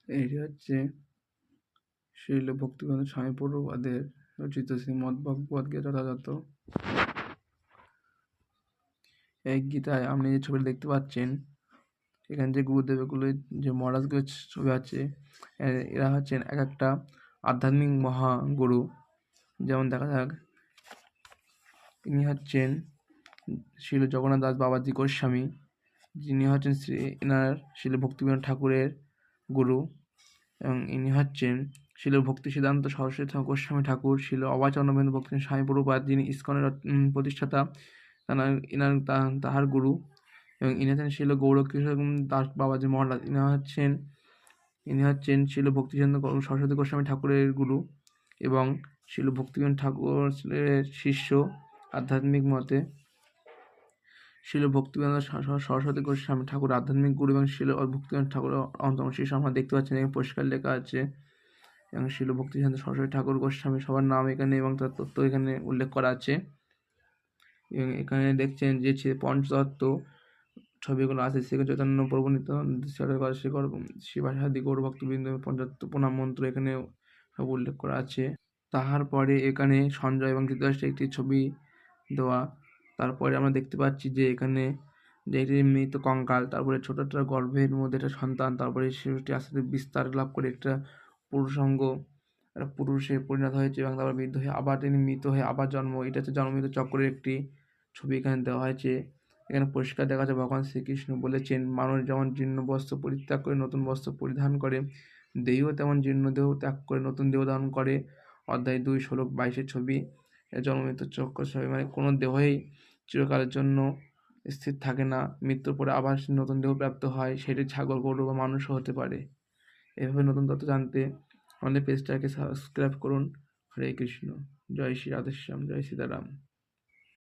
এটি হচ্ছে শ্রীল ভক্তিবিনোদ স্বামী প্রভুপাদের রচিত শ্রীমদ্ ভগবদ গীতা যথাযথ। এই গীতায় আপনি যে ছবিটা দেখতে পাচ্ছেন, এখানে যে গুরুদেবগুলো যে মহারাজগুলোর ছবি আছে, এরা হচ্ছেন এক একটা আধ্যাত্মিক মহাগুরু। যেমন দেখা যাক, ইনি হচ্ছেন শ্রীল জগন্নাথ দাস বাবাজি গোস্বামী, যিনি হচ্ছেন এনার শ্রীল ভক্তিবিনোদ ঠাকুরের গুরু। এবং ইনি হচ্ছেন শ্রীল ভক্তি সিদ্ধান্ত সরস্বতী গোস্বামী ঠাকুর, শ্রীল অভয়চন্দ্র ভক্তি স্বামী প্রভুপাদ, যিনি ইসকনের প্রতিষ্ঠাতা, তাহার গুরু। এবং ইনি হচ্ছেন শ্রীল গৌরকিশোর দাস বাবাজি মহারাজ, ইনি হচ্ছেন শ্রীল ভক্তিচন্দ্র সরস্বতী গোস্বামী ঠাকুরের গুরু এবং শ্রীল ভক্তিবিনোদ ঠাকুরের শিষ্য আধ্যাত্মিক মতে। শ্রীল ভক্তিবিনোদ সরস্বতী গোস্বামী ঠাকুর আধ্যাত্মিক গুরু এবং শ্রীল ভক্তিবিনোদ ঠাকুর অন্যতম শিষ্য। আমরা দেখতে পাচ্ছেন এখানে পরিষ্কার লেখা আছে। এবং শ্রীল ভক্তিচন্দ্র সরস্বতী ঠাকুর গোস্বামী সবার নাম এখানে এবং তার তথ্য এখানে উল্লেখ করা আছে। এবং এখানে দেখছেন যে পঞ্চতত্ত্ব ছবিগুলো আছে, সেখানে চৈতন্য প্রভু নিত্যানন্দ শিবাসাদি গৌর ভক্তবৃন্দ পঞ্চতত্ত্ব প্রণাম মন্ত্র এখানে সব উল্লেখ করা আছে। তাহার পরে এখানে সঞ্জয় এবং ধৃতরাষ্ট্রের একটি ছবি দেওয়া। তারপরে আমরা দেখতে পাচ্ছি যে এখানে যে একটি মৃত কঙ্কাল, তারপরে ছোট একটা গর্ভের মধ্যে একটা সন্তান, তারপরে শিশুটি আস্তে আস্তে বিস্তার লাভ করে একটা পুরুষাঙ্গ, একটা পুরুষে পরিণত হয়েছে এবং তারপর বৃদ্ধ হয়ে আবার তিনি মৃত হয়ে আবার জন্ম। এটা হচ্ছে জন্মমৃত চক্রের একটি ছবি এখানে দেওয়া হয়েছে। এখানে পরিষ্কার দেখা যাচ্ছে ভগবান শ্রীকৃষ্ণ বলেছেন, মানুষ যেমন জীর্ণ বস্ত্র পরিত্যাগ করে নতুন বস্ত্র পরিধান করে, দেহও তেমন জীর্ণ দেহ ত্যাগ করে নতুন দেহ ধারণ করে। অধ্যায় 2 শ্লোক 22 ছবি। জন্মমৃত্যু চক্র ছবি, মানে কোনো দেহই চিরকালের জন্য স্থির থাকে না, মৃত্যুর পরে আবার নতুন দেহ প্রাপ্ত হয়, সেটি ছাগল, গরু বা মানুষও হতে পারে। এভাবে নতুন তথ্য জানতে আমাদের পেজটাকে সাবস্ক্রাইব করুন। হরে কৃষ্ণ। জয় শ্রী রাধেশ্যাম, জয় সীতারাম।